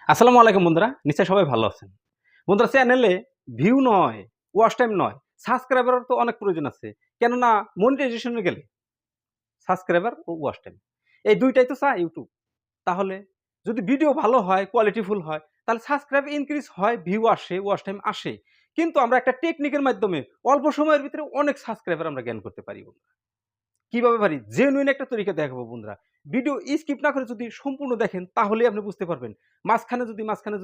আসসালামু আলাইকুম বন্ধুরা, নিশ্চয়ই সবাই ভালো আছেন। বন্ধুরা, চ্যানেলে ভিউ নয়, ওয়াচ টাইম নয়, সাবস্ক্রাইবারের তো অনেক প্রয়োজন আছে। কেননা মনিটাইজেশনে গেলে সাবস্ক্রাইবার ও ওয়াচ টাইম এই ২ টাই তো চায় YouTube। তাহলে যদি ভিডিও ভালো হয়, কোয়ালিটিফুল হয়, তাহলে সাবস্ক্রাইব ইনক্রিজ হয়, ভিউ আসে, ওয়াচ টাইম আসে। কিন্তু আমরা একটা টেকনিকের মাধ্যমে অল্প সময়ের ভিতরে অনেক সাবস্ক্রাইবার আমরা গেইন করতে পারি বন্ধুরা। কিভাবে পারি? জেনুইন একটা তরিকা দেখাবো বন্ধুরা। ভিডিও স্কিপ না করে যদি সম্পূর্ণ দেখেন তাহলেই আপনি বুঝতে পারবেন। মাঝখানে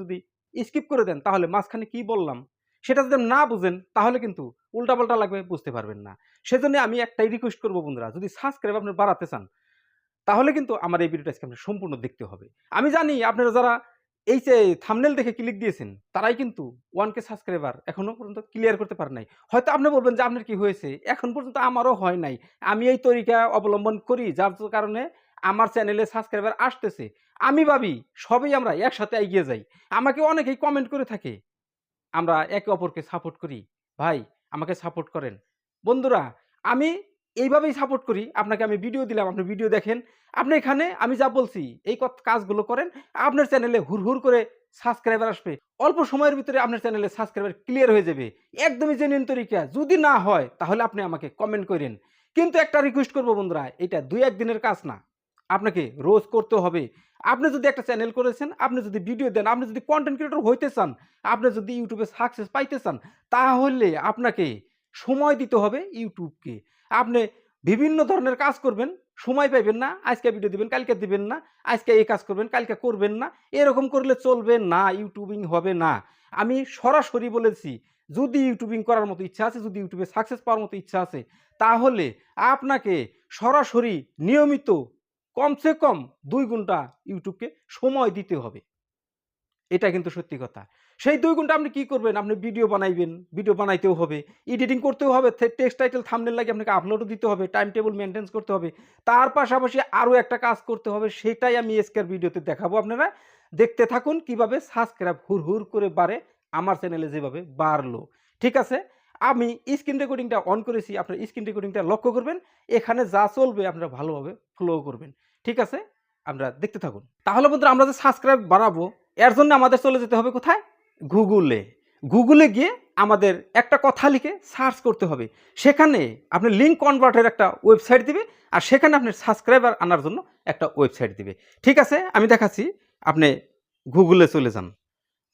যদি স্কিপ করে দেন তাহলে মাঝখানে কি বললাম সেটা যদি না বুঝেন তাহলে কিন্তু উল্টাপাল্টা লাগবে, বুঝতে পারবেন না। সেজন্য আমি একটাই রিকোয়েস্ট করব বন্ধুরা, যদি সাবস্ক্রাইব আপনি বাড়াতে চান তাহলে কিন্তু আমার এই ভিডিওটা আজকে আপনার সম্পূর্ণ দেখতে হবে। আমি জানি আপনারা যারা এই যে থাম্বনেল দেখে ক্লিক দিয়েছেন তারাই কিন্তু 1K সাবস্ক্রাইবার এখনো পর্যন্ত ক্লিয়ার করতে পারেন নাই। হয়তো আপনি বলবেন যে আপনার কি হয়েছে? এখন পর্যন্ত আমারও হয় নাই। আমি এই তরিকা অবলম্বন করি যার কারণে আমার চ্যানেলে সাবস্ক্রাইবার আসতেছে। আমি ভাবি সবাই আমরা একসাথে এগিয়ে যাই। আমাকে অনেকেই কমেন্ট করে থাকে। আমরা একে অপরকে সাপোর্ট করি। ভাই আমাকে সাপোর্ট করেন। বন্ধুরা, আমি এইভাবেই সাপোর্ট করি। আপনাকে আমি ভিডিও দিলাম, আপনি ভিডিও দেখেন। আপনি এখানে আমি যা বলছি এই কাজগুলো করেন। আপনার চ্যানেলে হুড় করে সাবস্ক্রাইবার আসবে। অল্প সময়ের ভিতরে আপনার চ্যানেলে সাবস্ক্রাইবার ক্লিয়ার হয়ে যাবে। একদমই জেনুইন তরিকা। যদি না হয় তাহলে আপনি আমাকে কমেন্ট কইরেন। কিন্তু একটা রিকোয়েস্ট করব বন্ধুরা, এটা ২-১ দিনের কাজ না। আপনাকে রোজ করতে হবে। আপনি যদি একটা চ্যানেল করেছেন, আপনি যদি ভিডিও দেন, আপনি যদি কনটেন্ট ক্রিয়েটর হইতে চান, আপনি যদি ইউটিউবে সাকসেস পাইতে চান, তাহলে আপনাকে সময় দিতে হবে ইউটিউবকে। আপনি বিভিন্ন ধরনের কাজ করবেন, সময় পাইবেন না। আজকে ভিডিও দিবেন, কালকে দিবেন না। আজকে এই কাজ করবেন, কালকে করবেন না। এরকম করলে চলবে না, ইউটিউবিং হবে না। আমি সরাসরি বলেছি, যদি ইউটিউবিং করার মতো ইচ্ছা আছে, যদি ইউটিউবে সাকসেস পাওয়ার মতো ইচ্ছা আছে, তাহলে আপনাকে সরাসরি নিয়মিত কমসে কম ২ ঘন্টা ইউটিউবকে সময় দিতে হবে। এটা কিন্তু সত্যি কথা। সেই ২ ঘন্টা আপনি কি করবেন? আপনি ভিডিও বানাইবেন, ভিডিও বানাইতেও হবে, এডিটিং করতেও হবে, টেক্সট টাইটেল থাম্বনেল লাগিয়ে আপনাকে আপলোডও দিতে হবে, টাইম টেবল মেইনটেন্স করতে হবে। তার পাশাপাশি আরো একটা কাজ করতে হবে, সেটাই আমি আজকের ভিডিওতে দেখাবো আপনারা। দেখতে থাকুন কিভাবে সাবস্ক্রাইব হুড় করে বাড়ে, আমার চ্যানেলে যেভাবে বাড়লো। ঠিক আছে? আমি স্ক্রিন রেকর্ডিংটা অন করেছি, আপনার স্ক্রিন রেকর্ডিংটা লক্ষ্য করবেন। এখানে যা চলবে আপনারা ভালোভাবে ফলো করবেন। ঠিক আছে? আমরা দেখতে থাকুন। তাহলে বন্ধুরা, আমরা যে সাবস্ক্রাইব বাড়াবো এর জন্য আমাদের চলে যেতে হবে কোথায়? গুগলে। গুগলে গিয়ে আমাদের একটা কথা লিখে সার্চ করতে হবে। সেখানে আপনি লিঙ্ক কনভার্টের একটা ওয়েবসাইট দিবে, আর সেখানে আপনার সাবস্ক্রাইবার আনার জন্য একটা ওয়েবসাইট দিবে। ঠিক আছে? আমি দেখাচ্ছি। আপনি গুগলে চলে যান।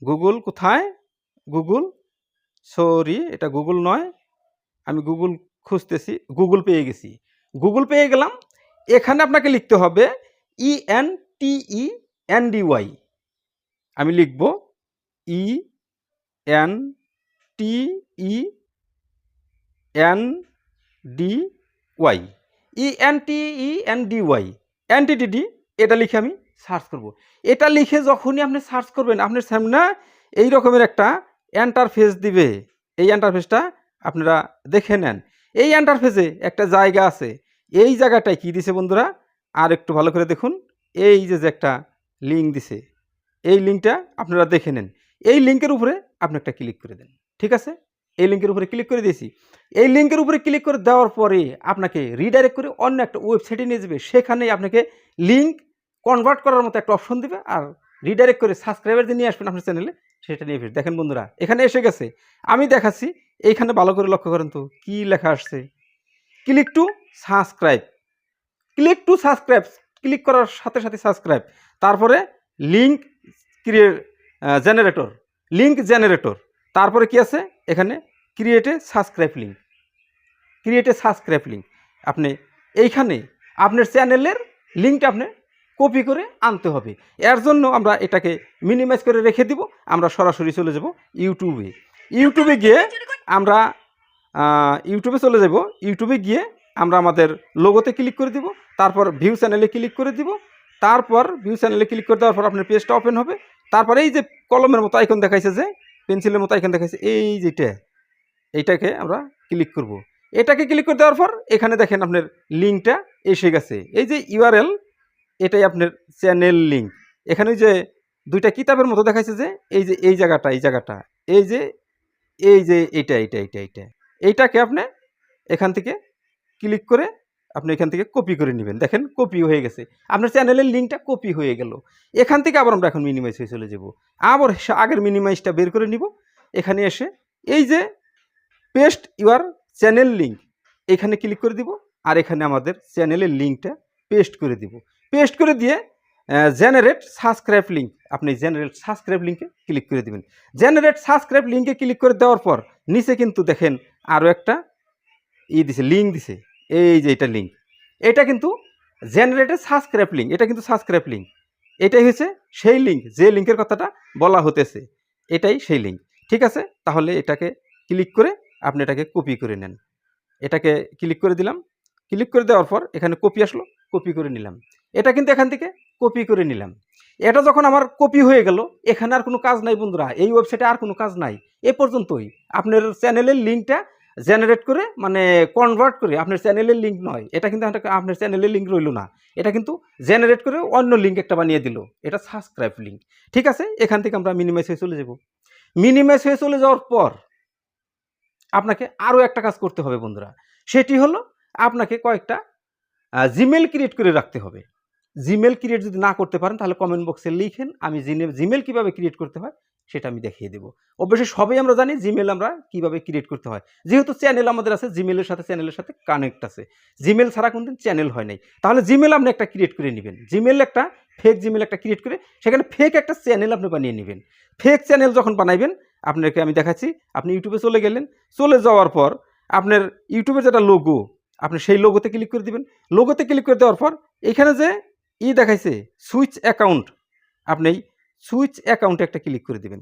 গুগল কোথায়? গুগল, সরি এটা গুগল নয়। আমি গুগল খুঁজতেছি। গুগল পেয়ে গেছি। গুগল পেয়ে গেলাম। এখানে আপনাকে লিখতে হবে ENTENDY। আমি লিখব ENTENDY, এনটিটিডি। এটা লিখে আমি সার্চ করব। এটা লিখে যখনই আপনি সার্চ করবেন আপনার সামনে এই রকমের একটা ইন্টারফেস দিবে। এই ইন্টারফেসটা আপনারা দেখে নেন। এই ইন্টারফেসে একটা জায়গা আছে। এই জায়গাটায় কি দিছে বন্ধুরা? আর একটু ভালো করে দেখুন। এই যে একটা লিঙ্ক দিছে, এই লিঙ্কটা আপনারা দেখে নেন। এই লিঙ্কের উপরে আপনি একটা ক্লিক করে দেন। ঠিক আছে? এই লিঙ্কের উপরে ক্লিক করে দিয়েছি। এই লিঙ্কের উপরে ক্লিক করে দেওয়ার পরে আপনাকে রিডাইরেক্ট করে অন্য একটা ওয়েবসাইটে নিয়ে যাবে। সেখানেই আপনাকে লিঙ্ক কনভার্ট করার মতো একটা অপশন দিবে, আর রিডাইরেক্ট করে সাবস্ক্রাইবার যে নিয়ে আসবেন আপনার চ্যানেলে, সেটা নিয়ে ফিরে দেখেন বন্ধুরা এখানে এসে গেছে। আমি দেখাচ্ছি। এইখানে ভালো করে লক্ষ্য করেন তো কি লেখা আসছে। Click to subscribe. Click to subscribe, click করার সাথে সাথে সাবস্ক্রাইব। তারপরে link create generator, link generator. তারপরে কি আছে এখানে? Create a subscribe link. Create a subscribe link. আপনি এইখানে আপনার চ্যানেলের লিঙ্কটা আপনি কপি করে আনতে হবে। এর জন্য আমরা এটাকে মিনিমাইজ করে রেখে দিব। আমরা সরাসরি চলে যাব ইউটিউবে। ইউটিউবে গিয়ে আমরা ইউটিউবে চলে যাব। ইউটিউবে গিয়ে আমরা আমাদের লোগোতে ক্লিক করে দিব। তারপর ভিউ চ্যানেলে ক্লিক করে দিব। তারপর ভিউ চ্যানেলে ক্লিক করে দেওয়ার পর আপনার পেজটা ওপেন হবে। তারপর এই যে কলমের মতো আইকন দেখাইছে, যে পেন্সিলের মতো আইকন দেখাইছে, এই যেটা, এইটাকে আমরা ক্লিক করব। এটাকে ক্লিক করে দেওয়ার পর এখানে দেখেন আপনার লিঙ্কটা এসে গেছে। এই যে ইউআরএল, এটাই আপনার চ্যানেল লিঙ্ক। এখানে যে দুইটা কিতাবের মতো দেখাইছে, যে এই যে এই জায়গাটা, এই জায়গাটা, এই যে এই যে এইটা এইটাকে আপনি এখান থেকে ক্লিক করে আপনি এখান থেকে কপি করে নেবেন। দেখেন কপি হয়ে গেছে। আপনার চ্যানেলের লিঙ্কটা কপি হয়ে গেল। এখান থেকে আবার আমরা এখন মিনিমাইজ হয়ে চলে যাব। আবার আগের মিনিমাইজটা বের করে নিব। এখানে এসে এই যে পেস্ট ইউর চ্যানেল লিঙ্ক এখানে ক্লিক করে দিব। আর এখানে আমাদের চ্যানেলের লিঙ্কটা পেস্ট করে দিব। পেস্ট করে দিয়ে জেনারেট সাবস্ক্রাইব লিঙ্ক, আপনি জেনারেট সাবস্ক্রাইব লিঙ্কে ক্লিক করে দেবেন। জেনারেট সাবস্ক্রাইব লিঙ্কে ক্লিক করে দেওয়ার পর নিচে কিন্তু দেখেন আরও একটা দিছে, লিঙ্ক দিছে। এই যে এটা লিঙ্ক, এটা কিন্তু জেনারেটেড সাবস্ক্রাইব লিঙ্ক, এটা কিন্তু সাবস্ক্রাইব লিঙ্ক। এটাই হচ্ছে সেই লিঙ্ক, যে লিঙ্কের কথাটা বলা হতেছে, এটাই সেই লিঙ্ক। ঠিক আছে, তাহলে এটাকে ক্লিক করে আপনি এটাকে কপি করে নেন। এটাকে ক্লিক করে দিলাম। ক্লিক করে দেওয়ার পর এখানে কপি আসলো, কপি করে নিলাম। এটা কিন্তু এখান থেকে কপি করে নিলাম। এটা যখন আমার কপি হয়ে গেল, এখানে আর কোনো কাজ নাই বন্ধুরা, এই ওয়েবসাইটে আর কোনো কাজ নাই। এ পর্যন্তই। আপনার চ্যানেলের লিঙ্কটা জেনারেট করে মানে কনভার্ট করে, আপনার চ্যানেলের লিঙ্ক নয় এটা, কিন্তু আপনার চ্যানেলের লিঙ্ক রইল না, এটা কিন্তু জেনারেট করে অন্য লিঙ্ক একটা বানিয়ে দিল, এটা সাবস্ক্রাইব লিঙ্ক। ঠিক আছে, এখান থেকে আমরা মিনিমাইজ হয়ে চলে যাব। মিনিমাইজ হয়ে চলে যাওয়ার পর আপনাকে আরও একটা কাজ করতে হবে বন্ধুরা, সেটি হলো আপনাকে কয়েকটা জিমেল ক্রিয়েট করে রাখতে হবে। জিমেল ক্রিয়েট যদি না করতে পারেন তাহলে কমেন্ট বক্সে লিখেন, আমি জিমেল কীভাবে ক্রিয়েট করতে হয় সেটা আমি দেখিয়ে দেবো। অবশ্যই সবাই আমরা জানি জিমেল আমরা কীভাবে ক্রিয়েট করতে হয়, যেহেতু চ্যানেল আমাদের আছে, জিমেলের সাথে চ্যানেলের সাথে কানেক্ট আছে। জিমেল ছাড়া কোনদিন চ্যানেল হয় নাই। তাহলে জিমেল আপনি একটা ক্রিয়েট করে নেবেন, জিমেল একটা ফেক জিমেল একটা ক্রিয়েট করে সেখানে ফেক একটা চ্যানেল আপনি বানিয়ে নেবেন। ফেক চ্যানেল যখন বানাইবেন আপনাকে আমি দেখাচ্ছি, আপনি ইউটিউবে চলে গেলেন, চলে যাওয়ার পর আপনার ইউটিউবের যেটা লোগো, আপনি সেই লোগোতে ক্লিক করে দিবেন। লোগোতে ক্লিক করে দেওয়ার পর এখানে যে দেখাইছে সুইচ অ্যাকাউন্ট, আপনি সুইচ অ্যাকাউন্টে একটা ক্লিক করে দিবেন।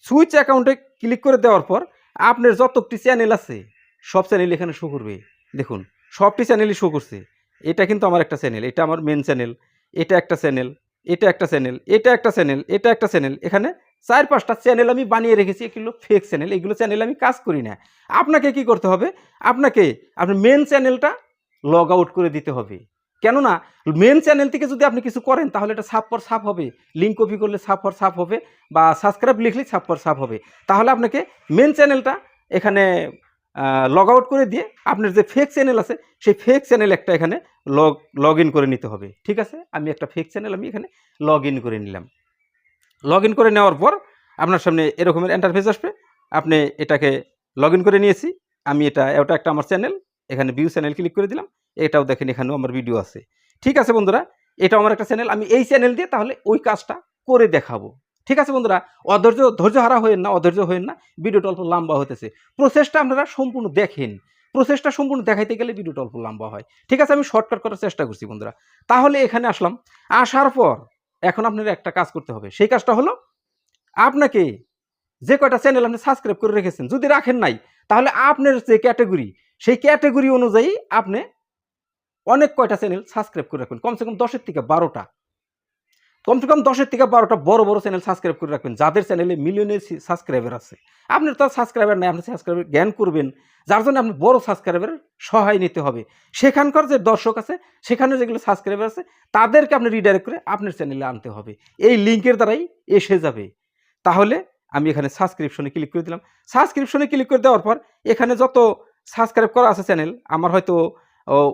সুইচ অ্যাকাউন্টে ক্লিক করে দেওয়ার পর আপনার যতটি চ্যানেল আছে সব চ্যানেল এখানে শো করবে। দেখুন সবটি চ্যানেলই শো করছে। এটা কিন্তু আমার একটা চ্যানেল, এটা আমার মেন চ্যানেল, এটা একটা চ্যানেল, এটা একটা চ্যানেল, এটা একটা চ্যানেল, এটা একটা চ্যানেল। এখানে 4-5টা চ্যানেল আমি বানিয়ে রেখেছি, এগুলো ফেক চ্যানেল, এগুলো চ্যানেল আমি কাজ করি না। আপনাকে কি করতে হবে, আপনাকে আপনার মেন চ্যানেলটা লগ আউট করে দিতে হবে। কেননা মেন চ্যানেল থেকে যদি আপনি কিছু করেন তাহলে এটা সাপ পর সাপ হবে, লিঙ্ক কপি করলে সাপ পর সাপ হবে, বা সাবস্ক্রাইব লিখলে সাপ পর সাপ হবে। তাহলে আপনাকে মেন চ্যানেলটা এখানে লগ আউট করে দিয়ে আপনার যে ফেক চ্যানেল আছে সেই ফেক চ্যানেল একটা এখানে লগ ইন করে নিতে হবে। ঠিক আছে, আমি একটা ফেক চ্যানেল আমি এখানে লগ ইন করে নিলাম। লগ ইন করে নেওয়ার পর আপনার সামনে এরকমের ইন্টারফেস আসবে। আপনি এটাকে লগ ইন করে নিয়েছি আমি, এটা একটা আমার চ্যানেল, এখানে ভিউ চ্যানেল ক্লিক করে দিলাম। এটাও দেখেন এখানেও আমার ভিডিও আছে। ঠিক আছে বন্ধুরা, এটাও আমার একটা চ্যানেল, আমি এই চ্যানেল দিয়ে তাহলে ওই কাজটা করে দেখাবো। ঠিক আছে বন্ধুরা, ধৈর্য হারা হয়েন না, অধৈর্য হয়েন না, ভিডিওটা অল্প লম্বা হতেছে। প্রসেসটা আপনারা সম্পূর্ণ দেখেন, প্রসেসটা সম্পূর্ণ দেখাইতে গেলে ভিডিওটা অল্প লম্বা হয়। ঠিক আছে, আমি শর্টকাট করার চেষ্টা করছি বন্ধুরা। তাহলে এখানে আসলাম, আসার পর এখন আপনারা একটা কাজ করতে হবে। সেই কাজটা হলো আপনাকে যে কয়টা চ্যানেল আপনি সাবস্ক্রাইব করে রেখেছেন, যদি রাখেন নাই তাহলে আপনার যে ক্যাটাগরি সেই ক্যাটাগরি অনুযায়ী আপনি অনেক কয়টা চ্যানেল সাবস্ক্রাইব করে রাখবেন, কমসে কম 10 থেকে 12টা, কমসে কম 10 থেকে 12টা বড় বড় চ্যানেল সাবস্ক্রাইব করে রাখবেন, যাদের চ্যানেলে মিলিয়নের সাবস্ক্রাইবার আছে। আপনার তো সাবস্ক্রাইবার নাই, আপনি সাবস্ক্রাইবার জ্ঞান করবেন, যার জন্য আপনি বড় সাবস্ক্রাইবারের সহায় নিতে হবে। সেখানকার যে দর্শক আছে, সেখানে যেগুলো সাবস্ক্রাইবার আছে, তাদেরকে আপনি রিডাইরেক্ট করে আপনার চ্যানেলে আনতে হবে। এই লিঙ্কের দ্বারাই এসে যাবে। তাহলে আমি এখানে সাবস্ক্রিপশনে ক্লিক করে দিলাম। সাবস্ক্রিপশনে ক্লিক করে দেওয়ার পর এখানে যত সাবস্ক্রাইব করা আছে চ্যানেল, আমার হয়তো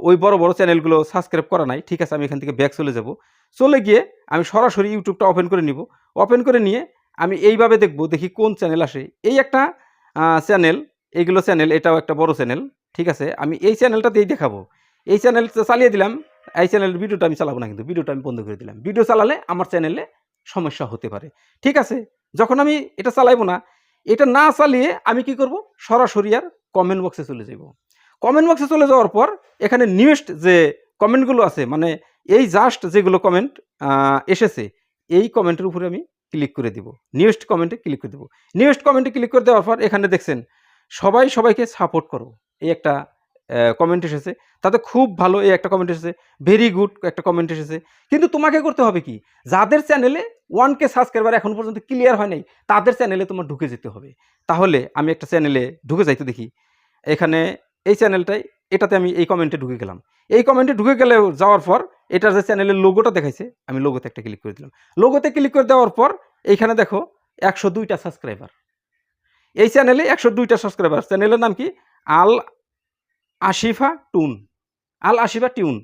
ওই বড় বড় চ্যানেলগুলো সাবস্ক্রাইব করা নাই। ঠিক আছে, আমি এখান থেকে ব্যাক চলে যাব। চলে গিয়ে আমি সরাসরি ইউটিউবটা ওপেন করে নিব। ওপেন করে নিয়ে আমি এইভাবে দেখব, দেখি কোন চ্যানেল আসে। এই একটা চ্যানেল, এইগুলো চ্যানেল, এটাও একটা বড় চ্যানেল। ঠিক আছে, আমি এই চ্যানেলটা দিয়েই দেখাবো। এই চ্যানেল চালিয়ে দিলাম। এই চ্যানেলের ভিডিওটা আমি চালাবো না, কিন্তু ভিডিওটা আমি বন্ধ করে দিলাম। ভিডিও চালালে আমার চ্যানেলে সমস্যা হতে পারে। ঠিক আছে, যখন আমি এটা চালাইবো না, এটা না চালিয়ে আমি কি করব, সরাসরি আর কমেন্ট বক্সে চলে যাব। কমেন্ট বক্সে চলে যাওয়ার পর এখানে নিউয়েস্ট যে কমেন্টগুলো আছে, মানে এই জাস্ট যেগুলো কমেন্ট এসেছে, এই কমেন্টের উপরে আমি ক্লিক করে দিব। নিউয়েস্ট কমেন্টে ক্লিক করে দেবো। নিউয়েস্ট কমেন্টে ক্লিক করে দেওয়ার পর এখানে দেখছেন সবাইকে সাপোর্ট করো, এই একটা কমেন্ট এসেছে। তাতে খুব ভালো এই একটা কমেন্ট এসেছে, ভেরি গুড একটা কমেন্ট এসেছে। কিন্তু তোমাকে করতে হবে কি, যাদের চ্যানেলে 1K সাবস্ক্রাইবার এখন পর্যন্ত ক্লিয়ার হয় নাই, তাদের চ্যানেলে তোমার ঢুকে যেতে হবে। তাহলে আমি একটা চ্যানেলে ঢুকে যাইতে দেখি, এখানে এই চ্যানেলটাই, এটাতে আমি এই কমেন্টে ঢুকে গেলাম। এই কমেন্টে ঢুকে গেলে যাওয়ার পর এটার যে চ্যানেলের লোগোটা দেখাইছে, আমি লোগোতে একটা ক্লিক করে দিলাম। লোগোতে ক্লিক করে দেওয়ার পর এইখানে দেখো 102টা সাবস্ক্রাইবার। এই চ্যানেলে 102টা সাবস্ক্রাইবার। চ্যানেলের নাম কি, আল আশিফা টুন। আল আশিফা টিউন,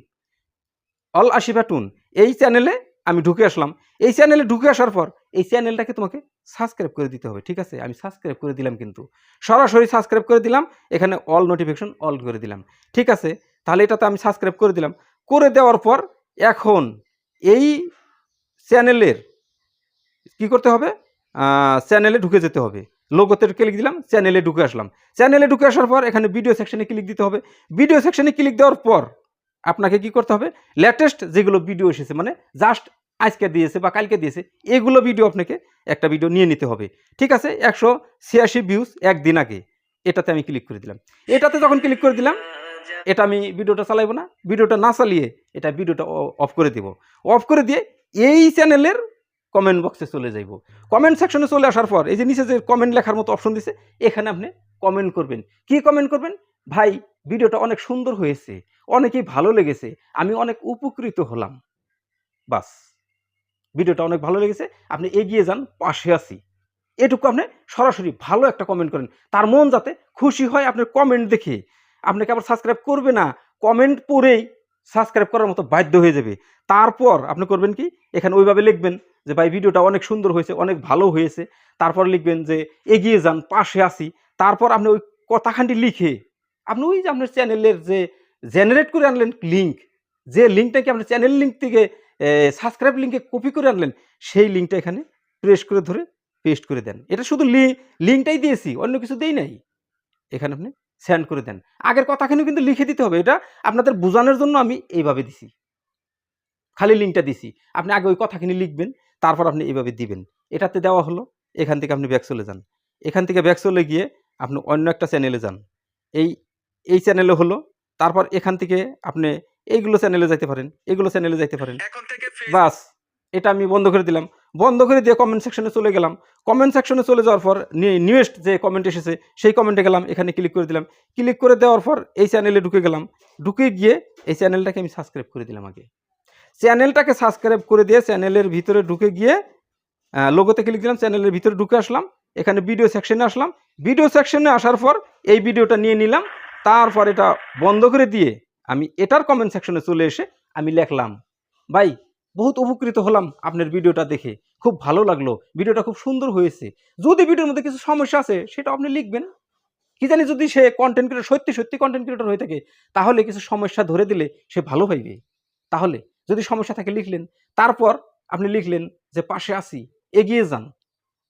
অল আশিফা টুন, এই চ্যানেলে আমি ঢুকে আসলাম। এই চ্যানেলে ঢুকে আসার পর এই চ্যানেলটাকে তোমাকে সাবস্ক্রাইব করে দিতে হবে, ঠিক আছে? আমি সাবস্ক্রাইব করে দিলাম, কিন্তু সরাসরি সাবস্ক্রাইব করে দিলাম, এখানে অল নোটিফিকেশন অল করে দিলাম, ঠিক আছে? তাহলে এটাতে আমি সাবস্ক্রাইব করে দিলাম। করে দেওয়ার পর এখন এই চ্যানেলের কি করতে হবে? চ্যানেলে ঢুকে যেতে হবে। লোগোতে ক্লিক দিলাম, চ্যানেলে ঢুকে আসলাম। চ্যানেলে ঢুকে আসার পর এখানে ভিডিও সেকশনে ক্লিক দিতে হবে। ভিডিও সেকশনে ক্লিক দেওয়ার পর আপনাকে কি করতে হবে? লেটেস্ট যেগুলো ভিডিও এসেছে, মানে জাস্ট আজকে দিয়েছে বা কালকে দিয়েছে, এগুলো ভিডিও আপনাকে একটা ভিডিও নিয়ে নিতে হবে, ঠিক আছে? 186 ভিউজ একদিন আগে, এটাতে আমি ক্লিক করে দিলাম। এটাতে যখন ক্লিক করে দিলাম, এটা আমি ভিডিওটা চালাইবো না। ভিডিওটা না চালিয়ে এটা ভিডিওটা অফ করে দিব। অফ করে দিয়ে এই চ্যানেলের কমেন্ট বক্সে চলে যাইব। কমেন্ট সেকশনে চলে আসার পর এই যে নিচে যে কমেন্ট লেখার মতো অপশন দিছে, এখানে আপনি কমেন্ট করবেন। কি কমেন্ট করবেন? ভাই ভিডিওটা অনেক সুন্দর হয়েছে, অনেকেই ভালো লেগেছে, আমি অনেক উপকৃত হলাম। বাস, ভিডিওটা অনেক ভালো লেগেছে, আপনি এগিয়ে যান, পাশে আছি, এটুকু আপনি সরাসরি ভালো একটা কমেন্ট করেন। তার মন যাতে খুশি হয় আপনার কমেন্ট দেখে, আপনাকে আবার সাবস্ক্রাইব করবে না, কমেন্ট পড়েই সাবস্ক্রাইব করার মতো বাধ্য হয়ে যাবে। তারপর আপনি করবেন কি? এখানে ওইভাবে লিখবেন যে ভাই ভিডিওটা অনেক সুন্দর হয়েছে, অনেক ভালো হয়েছে। তারপর লিখবেন যে এগিয়ে যান, পাশে আছি। তারপর আপনি ওই কথাখানটি লিখে আপনি ওই যে আপনার চ্যানেলের যে জেনারেট করে আনলেন লিঙ্ক, যে লিঙ্কটাকে আপনার চ্যানেল লিঙ্ক থেকে সাবস্ক্রাইব লিঙ্কে কপি করে আনলেন, সেই লিঙ্কটা এখানে প্রেস করে ধরে পেস্ট করে দেন। এটা শুধু লিঙ্কটাই দিয়েছি, অন্য কিছু দেই নাই। এখানে আপনি সেন্ড করে দেন। আগের কথাখানি কিন্তু লিখে দিতে হবে। এটা আপনাদের বোঝানোর জন্য আমি এইভাবে দিছি। খালি লিঙ্কটা দিছি। আপনি আগে ওই কথাখানি লিখবেন, তারপর আপনি এইভাবে দিবেন। এটাতে দেওয়া হলো। এখান থেকে আপনি ব্যাক চলে যান। এখান থেকে ব্যাক চলে গিয়ে আপনি অন্য একটা চ্যানেলে যান। এই এই চ্যানেলে হলো। তারপর এখান থেকে আপনি এইগুলো চ্যানেলে যাইতে পারেন, এগুলো চ্যানেলে যাইতে পারেন। বাস, এটা আমি বন্ধ করে দিলাম। বন্ধ করে দিয়ে কমেন্ট সেকশনে চলে গেলাম। কমেন্ট সেকশনে চলে যাওয়ার পর নিউয়েস্ট যে কমেন্ট এসেছে সেই কমেন্টে গেলাম, এখানে ক্লিক করে দিলাম। ক্লিক করে দেওয়ার পর এই চ্যানেলে ঢুকে গেলাম। ঢুকে গিয়ে এই চ্যানেলটাকে আমি সাবস্ক্রাইব করে দিলাম আগে। চ্যানেলটাকে সাবস্ক্রাইব করে দিয়ে চ্যানেলের ভিতরে ঢুকে গিয়ে লোগোতে ক্লিক দিলাম, চ্যানেলের ভিতরে ঢুকে আসলাম। এখানে ভিডিও সেকশনে আসলাম। ভিডিও সেকশনে আসার পর এই ভিডিওটা নিয়ে নিলাম। তারপর এটা বন্ধ করে দিয়ে আমি এটার কমেন্ট সেকশনে চলে এসে আমি লিখলাম, ভাই বহুত উপকৃত হলাম আপনার ভিডিওটা দেখে, খুব ভালো লাগলো, ভিডিওটা খুব সুন্দর হয়েছে। যদি ভিডিওর মধ্যে কিছু সমস্যা আছে সেটা আপনি লিখবেন। কি জানি যদি সে কন্টেন্ট ক্রিয়েটর, সত্যি সত্যি কন্টেন্ট ক্রিয়েটর হয়ে থাকে, তাহলে কিছু সমস্যা ধরে দিলে সে ভালো পাইবে। তাহলে যদি সমস্যা থাকে লিখলেন। তারপর আপনি লিখলেন যে পাশে আছি, এগিয়ে যান।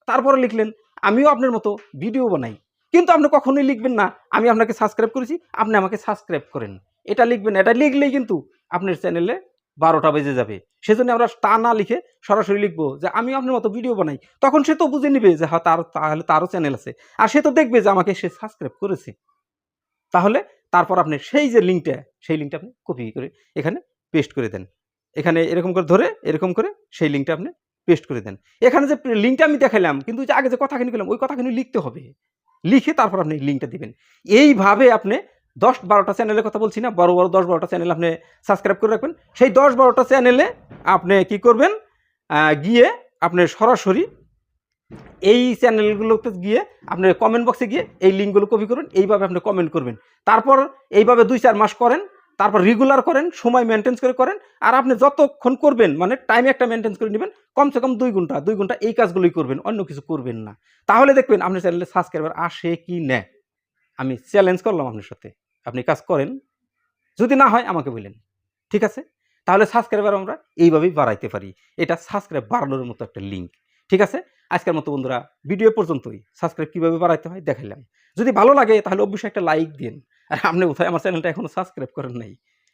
তারপরে লিখলেন আমিও আপনার মতো ভিডিও বানাই। কিন্তু আপনি কখনোই লিখবেন না আমি আপনাকে সাবস্ক্রাইব করেছি, আপনি আমাকে সাবস্ক্রাইব করেন। এটা লিখবেন। এটা লিখলেই কিন্তু আপনার চ্যানেলে ১২টা বেজে যাবে। সেজন্য আমরা তা না লিখে সরাসরি লিখবো যে আমিও আপনার মতো ভিডিও বানাই। তখন সে তো বুঝে নিবে যে হ্যাঁ, তাহলে তারও চ্যানেল আছে। আর সে তো দেখবে যে আমাকে সে সাবস্ক্রাইব করেছে। তাহলে তারপর আপনি সেই যে লিঙ্কটা, সেই লিঙ্কটা আপনি কপি করে এখানে পেস্ট করে দেন। এখানে এরকম করে ধরে এরকম করে সেই লিঙ্কটা আপনি পেস্ট করে দেন। এখানে যে লিঙ্কটা আমি দেখাইলাম, কিন্তু যে আগে যে কথাখানি বললাম ওই কথাখানি লিখতে হবে। লিখে তারপর আপনি লিঙ্কটা দিবেন। এইভাবে আপনি ১০-১২টা চ্যানেলের কথা বলছি না, বড়, বড় ১০-১২টা চ্যানেল আপনি সাবস্ক্রাইব করে রাখবেন। সেই ১০-১২টা চ্যানেলে আপনি কি করবেন? গিয়ে আপনি সরাসরি এই চ্যানেলগুলোতে গিয়ে আপনি কমেন্ট বক্সে গিয়ে এই লিঙ্কগুলো কপি করুন। এইভাবে আপনি কমেন্ট করবেন। তারপর এইভাবে ২-৪ মাস করেন। তারপর রেগুলার করেন, সময় মেইনটেইন করে করেন। আর আপনি যতক্ষণ করবেন মানে টাইম একটা মেইনটেইন করে নিবেন। কমসে কম ২ ঘন্টা, ২ ঘন্টা এই কাজগুলোই করবেন। অন্য কিছু করবেন না। তাহলে দেখবেন আপনার চ্যানেলে সাবস্ক্রাইবার আসে কি না। আমি চ্যালেঞ্জ করলাম আপনার সাথে। আপনি কাজ করেন। যদি না হয় আমাকে বইলেন। ঠিক আছে? তাহলে সাবস্ক্রাইবার আমরা এইভাবেই বাড়াইতে পারি। এটা সাবস্ক্রাইব বাড়ানোর মতো একটা লিঙ্ক। ঠিক আছে? আজকের মতো বন্ধুরা ভিডিও পর্যন্তই। সাবস্ক্রাইব কিভাবে বাড়াইতে হয় দেখাইলাম। যদি ভালো লাগে তাহলে অবশ্যই একটা লাইক দিন। আর আপনি কোথায় আমার চ্যানেলটা এখনো সাবস্ক্রাইব করেন নাই।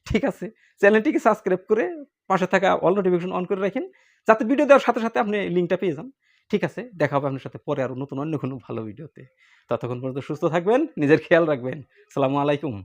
ঠিক আছে? চ্যানেলটিকে সাবস্ক্রাইব করে পাশে থাকা অল নোটিফিকেশন অন করে রাখেন। যাতে ভিডিও দেওয়ার সাথে, সাথে আপনি লিঙ্কটা পেয়ে যান। ঠিক আছে? দেখা হবে আপনার সাথে পরে আরো নতুন অন্য কোনো ভালো ভিডিওতে। ততক্ষণ পর্যন্ত সুস্থ থাকবেন, নিজের খেয়াল রাখবেন। আসসালামু আলাইকুম।